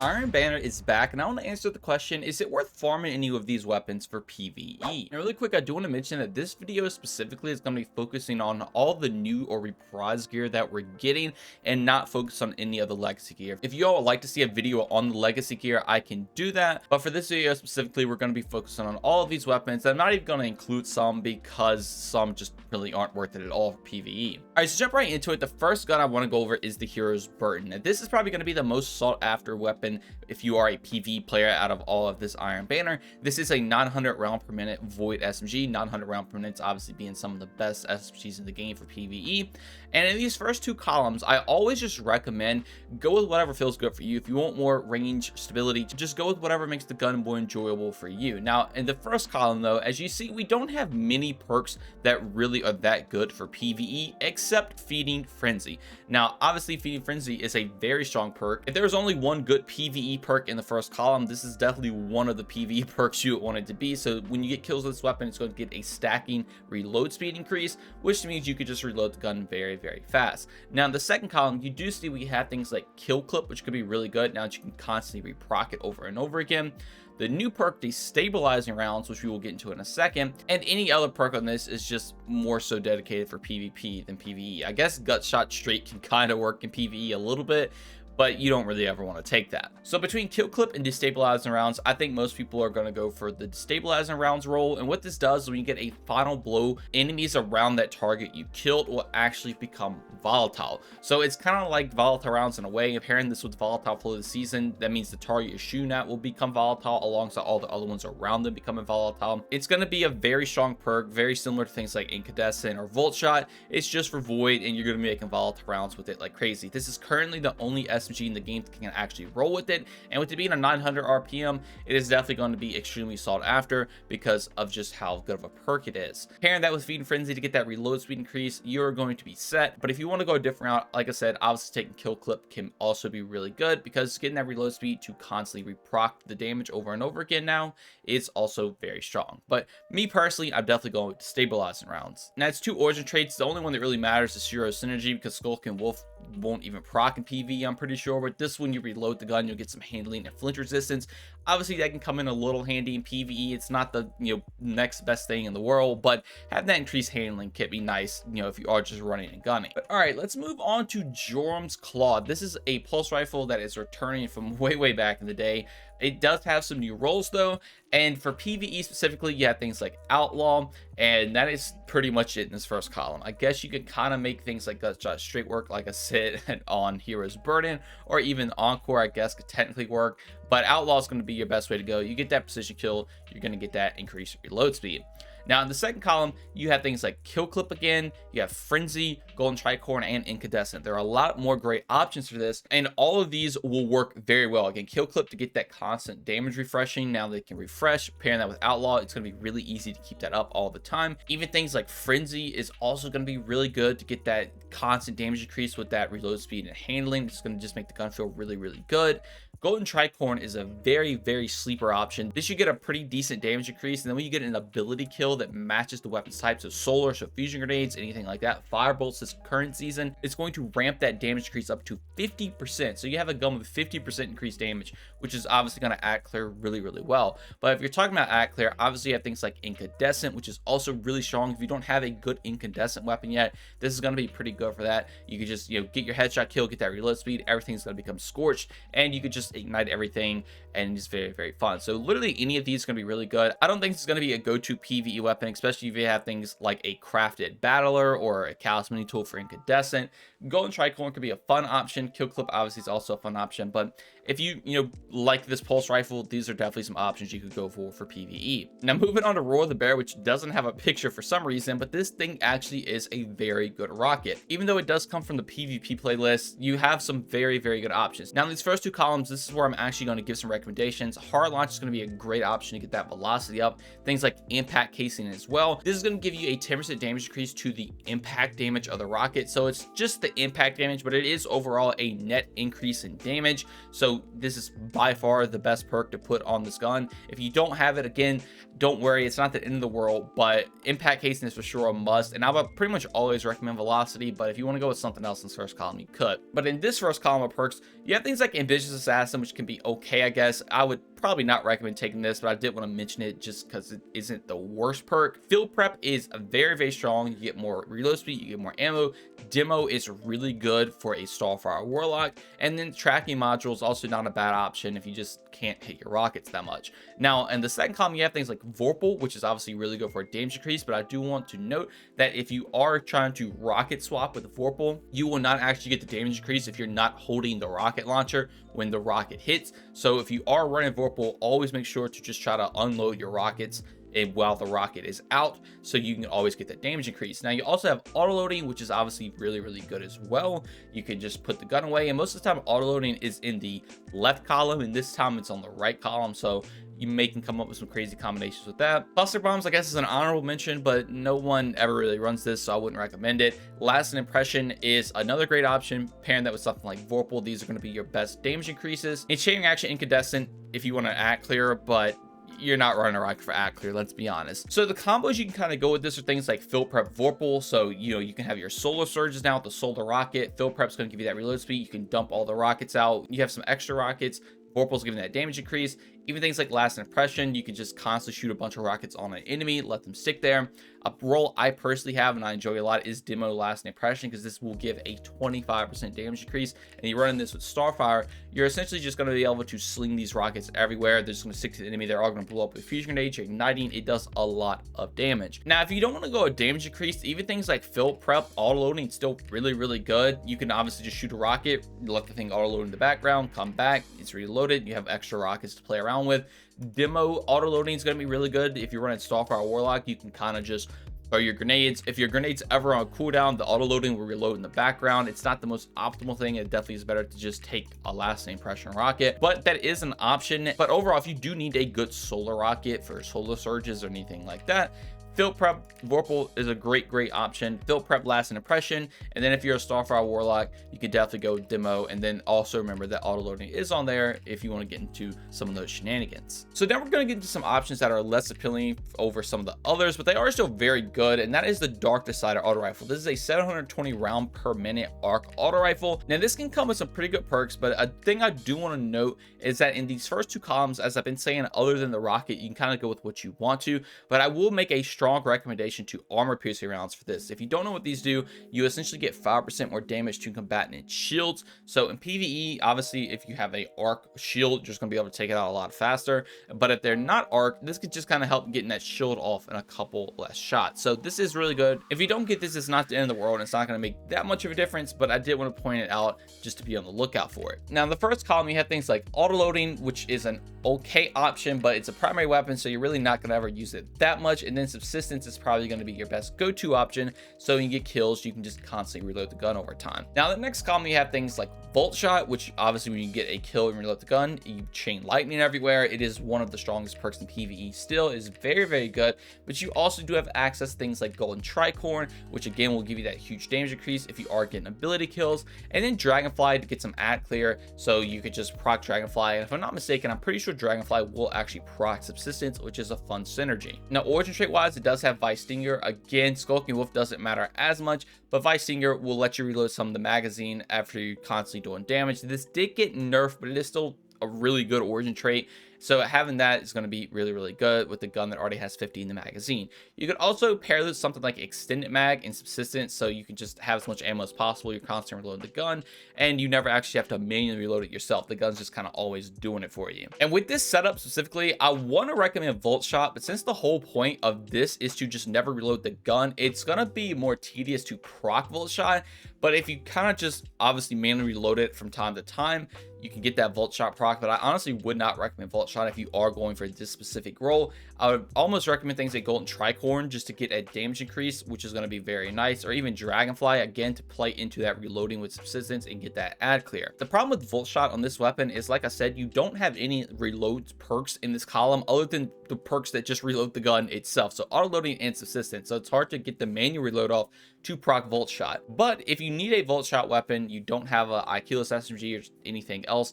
Iron Banner is back, and I want to answer the question, is it worth farming any of these weapons for PvE? Now, really quick, I do want to mention that this video specifically is going to be focusing on all the new or reprised gear that we're getting and not focus on any of the legacy gear. If you all would like to see a video on the legacy gear, I can do that. But for this video specifically, we're going to be focusing on all of these weapons. I'm not even going to include some because some just really aren't worth it at all for PvE. All right, so jump right into it. The first gun I want to go over is the Hero's Burden. Now, this is probably going to be the most sought after weapon if you are a PvE player out of all of this Iron Banner. This is a 900 round per minute void SMG. 900 round per minute obviously being some of the best SMGs in the game for PvE. And in these first two columns, I always just recommend go with whatever feels good for you. If you want more range stability, just go with whatever makes the gun more enjoyable for you. Now, in the first column though, as you see, we don't have many perks that really are that good for PvE except Feeding Frenzy. Now, obviously Feeding Frenzy is a very strong perk. If there's only one good PvE perk in the first column, this is definitely one of the PvE perks you want it to be. So when you get kills with this weapon, it's going to get a stacking reload speed increase, which means you could just reload the gun very fast. Now in the second column, you do see we have things like kill clip, which could be really good now that you can constantly reproc it over and over again. The new perk, destabilizing rounds, which we will get into in a second, and any other perk on this is just more so dedicated for PvP than PvE. I guess gut shot straight can kind of work in PvE a little bit, but you don't really ever want to take that. So between kill clip and destabilizing rounds, I think most people are going to go for the destabilizing rounds role. And what this does is when you get a final blow, enemies around that target you killed will actually become volatile. So it's kind of like volatile rounds in a way. If pairing this with volatile flow of the season, that means the target you're shooting at will become volatile alongside all the other ones around them becoming volatile. It's going to be a very strong perk, very similar to things like Incandescent or Volt Shot. It's just for void, and you're going to be making volatile rounds with it like crazy. This is currently the only SMG in the game that can actually roll with it, and with it being a 900 RPM, it is definitely going to be extremely sought after because of just how good of a perk it is. Pairing that with Feeding Frenzy to get that reload speed increase, you're going to be set. But if you want to go a different route, like I said, obviously taking kill clip can also be really good because getting that reload speed to constantly reproc the damage over and over again now is also very strong. But me personally, I'm definitely going with stabilizing rounds. Now it's two origin traits. The only one that really matters is Hero Synergy because Skulk and Wolf won't even proc in PvE, I'm pretty sure. But this one, you reload the gun, you'll get some handling and flinch resistance. Obviously that can come in a little handy in PvE. It's not the next best thing in the world, but having that increased handling can be nice, if you are just running and gunning. But all right, let's move on to Jorm's Claw. This is a pulse rifle that is returning from way back in the day. It does have some new roles though, and for PvE specifically, you have things like Outlaw, and that is pretty much it in this first column. I guess you could kind of make things like Gutshot straight work, like I said, on Hero's Burden, or even Encore, I guess, could technically work, but Outlaw is going to be your best way to go. You get that precision kill, you're going to get that increased reload speed. Now in the second column, you have things like Kill Clip again, you have Frenzy, Golden Tricorn, and Incandescent. There are a lot more great options for this, and all of these will work very well. Again, Kill Clip to get that constant damage refreshing. Now they can refresh. Pairing that with Outlaw, it's going to be really easy to keep that up all the time. Even things like Frenzy is also going to be really good to get that constant damage increase with that reload speed and handling. It's going to just make the gun feel really good. Golden Tricorn is a very sleeper option. This should get a pretty decent damage increase, and then when you get an ability kill that matches the weapon's type, so solar, so fusion grenades, anything like that, firebolts this current season, it's going to ramp that damage increase up to 50%. So you have a gun with 50% increased damage, which is obviously going to act clear really well. But if you're talking about act clear, obviously you have things like Incandescent, which is also really strong. If you don't have a good Incandescent weapon yet, this is going to be pretty good for that. You could just get your headshot kill, get that reload speed, everything's going to become scorched, and you could just ignite everything, and it's very fun. So literally any of these is going to be really good. I don't think it's going to be a go-to PvE weapon, especially if you have things like a crafted battler or a callus mini tool for Incandescent. Golden Tricorn could be a fun option. Kill Clip obviously is also a fun option, but if you like this pulse rifle, these are definitely some options you could go for PvE. Now moving on to Roar the Bear, which doesn't have a picture for some reason, but this thing actually is a very good rocket. Even though it does come from the PvP playlist, you have some very good options. Now in these first two columns, this is where I'm actually going to give some recommendations. Hard launch is going to be a great option to get that velocity up. Things like impact casing as well. This is going to give you a 10% damage increase to the impact damage of the rocket. So it's just the impact damage, but it is overall a net increase in damage. So So this is by far the best perk to put on this gun. If you don't have it, again, don't worry, it's not the end of the world, but impact casing is for sure a must. And I would pretty much always recommend velocity, but if you want to go with something else in this first column, you could. But in this first column of perks, you have things like ambitious assassin, which can be okay, I guess. I would probably not recommend taking this, but I did want to mention it just because it isn't the worst perk. Field prep is very, very strong. You get more reload speed, you get more ammo. Demo is really good for a Starfire Warlock, and then tracking module is also not a bad option if you just can't hit your rockets that much. Now, in the second column, you have things like Vorpal, which is obviously really good for a damage increase, but I do want to note that if you are trying to rocket swap with Vorpal, you will not actually get the damage increase if you're not holding the rocket launcher when the rocket hits. So if you are running Vorpal, always make sure to just try to unload your rockets and while the rocket is out, so you can always get that damage increase. Now, you also have auto loading, which is obviously really, really good as well. You can just put the gun away, and most of the time auto loading is in the left column, and this time it's on the right column, so you can come up with some crazy combinations with that. Cluster bombs, I guess, is an honorable mention, but no one ever really runs this, so I wouldn't recommend it. Lasting impression is another great option. Pairing that with something like Vorpal, these are going to be your best damage increases. And chain reaction incandescent if you want to act clear, but you're not running a rocket for act clear, let's be honest. So the combos you can kind of go with this are things like field prep Vorpal. So, you can have your solar surges now with the solar rocket. Field prep's going to give you that reload speed. You can dump all the rockets out. You have some extra rockets. Vorpal's giving that damage increase. Even things like lasting impression, you can just constantly shoot a bunch of rockets on an enemy, let them stick there. A role I personally have and I enjoy a lot is demo lasting impression, because this will give a 25% damage increase. And you run this with Starfire, you're essentially just going to be able to sling these rockets everywhere. They're just going to stick to the enemy. They're all going to blow up with fusion grenades. You're igniting. It does a lot of damage. Now, if you don't want to go a damage increase, even things like field prep, auto loading is still really, really good. You can obviously just shoot a rocket, let the thing auto load in the background, come back, it's reloaded. You have extra rockets to play around with. Demo auto loading is going to be really good. If you're running Starfire Warlock, you can kind of just throw your grenades. If your grenades ever on cooldown, the auto loading will reload in the background. It's not the most optimal thing. It definitely is better to just take a lasting impression rocket, but that is an option. But overall, if you do need a good solar rocket for solar surges or anything like that, field prep Vorpal is a great option. Field prep lasting impression, and then if you're a Starfire Warlock, you could definitely go demo. And then also remember that auto loading is on there if you want to get into some of those shenanigans. So now we're going to get into some options that are less appealing over some of the others, but they are still very good, and that is the Dark Decider auto rifle. This is a 720 round per minute arc auto rifle. Now this can come with some pretty good perks, but a thing I do want to note is that in these first two columns, as I've been saying, other than the rocket, you can kind of go with what you want to, but I will make a strong recommendation to armor piercing rounds for this. If you don't know what these do, you essentially get 5% more damage to combatant shields. So in PvE, obviously, if you have a arc shield, you're just going to be able to take it out a lot faster. But if they're not arc, this could just kind of help getting that shield off in a couple less shots. So this is really good. If you don't get this, it's not the end of the world, and it's not going to make that much of a difference, but I did want to point it out just to be on the lookout for it. Now, in the first column, you have things like auto loading, which is an okay option, but it's a primary weapon, so you're really not going to ever use it that much. And then subsistence is probably going to be your best go-to option, so you get kills, you can just constantly reload the gun over time. Now, the next column, you have things like Volt Shot, which obviously when you get a kill and reload the gun, you chain lightning everywhere. It is one of the strongest perks in PvE still. It is very, very good, but you also do have access to things like Golden Tricorn, which again will give you that huge damage increase if you are getting ability kills, and then Dragonfly to get some ad clear, so you could just proc Dragonfly. And if I'm not mistaken, I'm pretty sure Dragonfly will actually proc subsistence, which is a fun synergy. Now, origin trait wise, it does have Vice Stinger. Again, Skulking Wolf doesn't matter as much, but Vice Stinger will let you reload some of the magazine after you're constantly doing damage. This did get nerfed, but it is still a really good origin trait. So having that is going to be really, really good with the gun that already has 50 in the magazine. You could also pair this with something like extended mag and subsistence, so you can just have as much ammo as possible. You're constantly reloading the gun, and you never actually have to manually reload it yourself. The gun's just kind of always doing it for you. And with this setup specifically, I want to recommend Volt Shot, but since the whole point of this is to just never reload the gun, it's going to be more tedious to proc Volt Shot. But if you kind of just obviously manually reload it from time to time, you can get that Volt Shot proc. But I honestly would not recommend Volt Shot if you are going for this specific role. I would almost recommend things like Golden Tricorn just to get a damage increase, which is going to be very nice, or even Dragonfly again to play into that reloading with subsistence and get that ad clear. The problem with Volt Shot on this weapon is, like I said, you don't have any reload perks in this column other than the perks that just reload the gun itself, so auto loading and subsistence. So it's hard to get the manual reload off to proc Volt Shot. But if you need a Volt Shot weapon, you don't have a IQless SMG or anything else,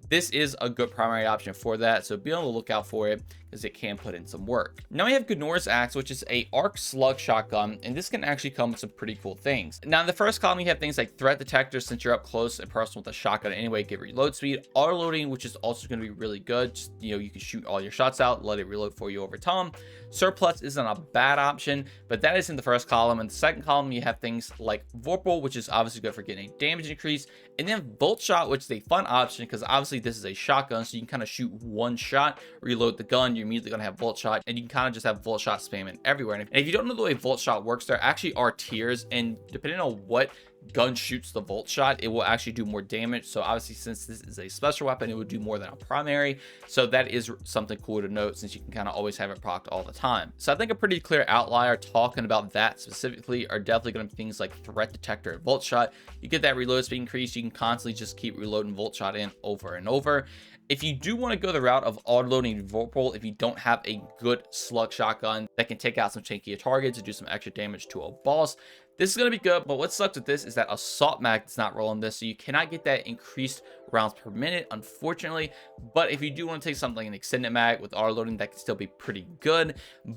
this is a good primary option for that, so be on the lookout for it because it can put in some work. Now we have Gnor's Axe, which is a arc slug shotgun, and this can actually come with some pretty cool things. Now in the first column, you have things like threat detector, since you're up close and personal with a shotgun anyway, give reload speed, auto loading, which is also going to be really good. Just, you can shoot all your shots out, let it reload for you over time. Surplus isn't a bad option, but that is in the first column. In the second column, you have things like Vorpal, which is obviously good for getting a damage increase, and then Bolt Shot, which is a fun option because obviously this is a shotgun, so you can kind of shoot one shot, reload the gun, you're immediately going to have Volt Shot, and you can kind of just have Volt Shot spamming everywhere. And if you don't know the way Volt Shot works, there actually are tiers, and depending on what gun shoots the Volt Shot, it will actually do more damage. So obviously, since this is a special weapon, it would do more than a primary, so that is something cool to note, since you can kind of always have it procced all the time. So I think a pretty clear outlier talking about that specifically are definitely going to be things like threat detector and Volt Shot. You get that reload speed increase, you can constantly just keep reloading Volt Shot in over and over. If you do want to go the route of auto-loading Vorpal, if you don't have a good slug shotgun that can take out some tankier targets and do some extra damage to a boss, this is going to be good. But what sucks with this is that Assault Mag does not roll on this, so you cannot get that increased rounds per minute, unfortunately. But if you do want to take something like an extended mag with auto-loading, that can still be pretty good.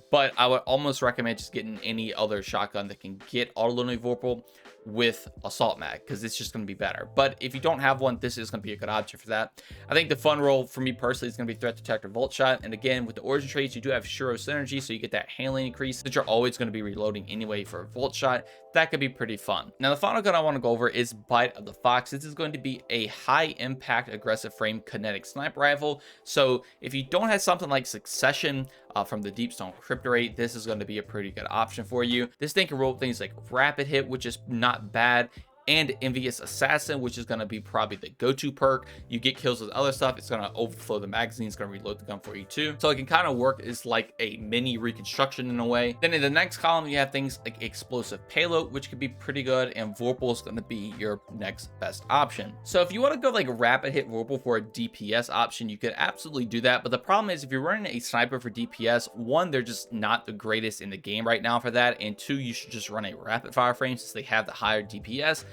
But I would almost recommend just getting any other shotgun that can get auto-loading Vorpal with Assault Mag, because it's just going to be better. But if you don't have one, this is going to be a good option for that. I think the fun role for me personally is going to be threat detector, Volt Shot, and again with the origin traits, you do have Shuro synergy, so you get that handling increase that you're always going to be reloading anyway for a Volt Shot. That could be pretty fun. Now the final gun I want to go over is Bite of the Fox. This is going to be a high impact aggressive frame kinetic sniper rifle, so if you don't have something like Succession from the Deepstone Cryptorate, this is going to be a pretty good option for you. This thing can roll things like Rapid Hit, which is not bad, and Envious Assassin, which is going to be probably the go-to perk. You get kills with other stuff, it's going to overflow the magazine, it's going to reload the gun for you too, so it can kind of work as like a mini reconstruction in a way. Then in the next column, you have things like Explosive Payload, which could be pretty good, and Vorpal is going to be your next best option. So if you want to go like Rapid Hit Vorpal for a DPS option, you could absolutely do that, but the problem is if you're running a sniper for DPS, one, they're just not the greatest in the game right now for that, and two, you should just run a rapid fire frame since they have the higher DPS.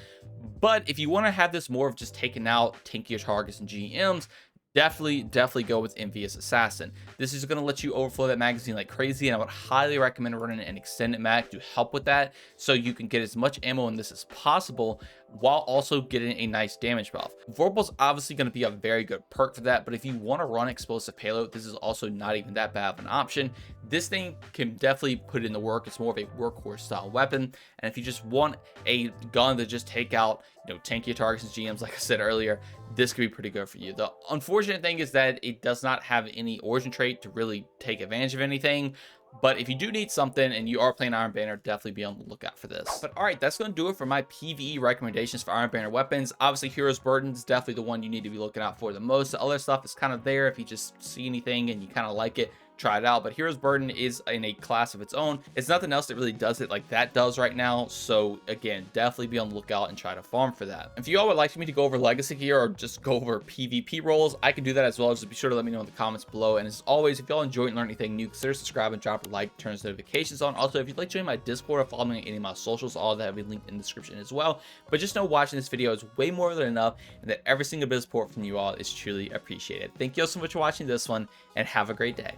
But if you want to have this more of just taking out tankier targets and GMs, definitely go with Envious Assassin. This is going to let you overflow that magazine like crazy, and I would highly recommend running an extended mag to help with that, so you can get as much ammo in this as possible while also getting a nice damage buff. Vorpal's obviously going to be a very good perk for that, but if you want to run Explosive Payload, this is also not even that bad of an option. This thing can definitely put in the work. It's more of a workhorse style weapon, and if you just want a gun to just take out tankier targets and GMs, like I said earlier, this could be pretty good for you. The unfortunate thing is that it does not have any origin trait to really take advantage of anything. But if you do need something and you are playing Iron Banner, definitely be on the lookout for this. But all right, that's going to do it for my PvE recommendations for Iron Banner weapons. Obviously, Hero's Burden is definitely the one you need to be looking out for the most. The other stuff is kind of there if you just see anything and you kind of like it, try it out. But Hero's Burden is in a class of its own. It's nothing else that really does it like that does right now, so again, definitely be on the lookout and try to farm for that. If you all would like me to go over legacy gear or just go over PvP roles, I can do that as well. Just be sure to let me know in the comments below. And as always, if y'all enjoyed and learned anything new, consider subscribing, drop a like, turn notifications on. Also, if you'd like to join my Discord or follow me on any of my socials, all that have been linked in the description as well. But just know watching this video is way more than enough, and that every single bit of support from you all is truly appreciated. Thank you all so much for watching this one, and have a great day.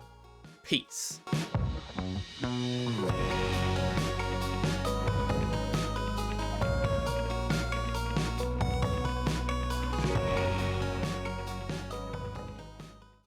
Peace.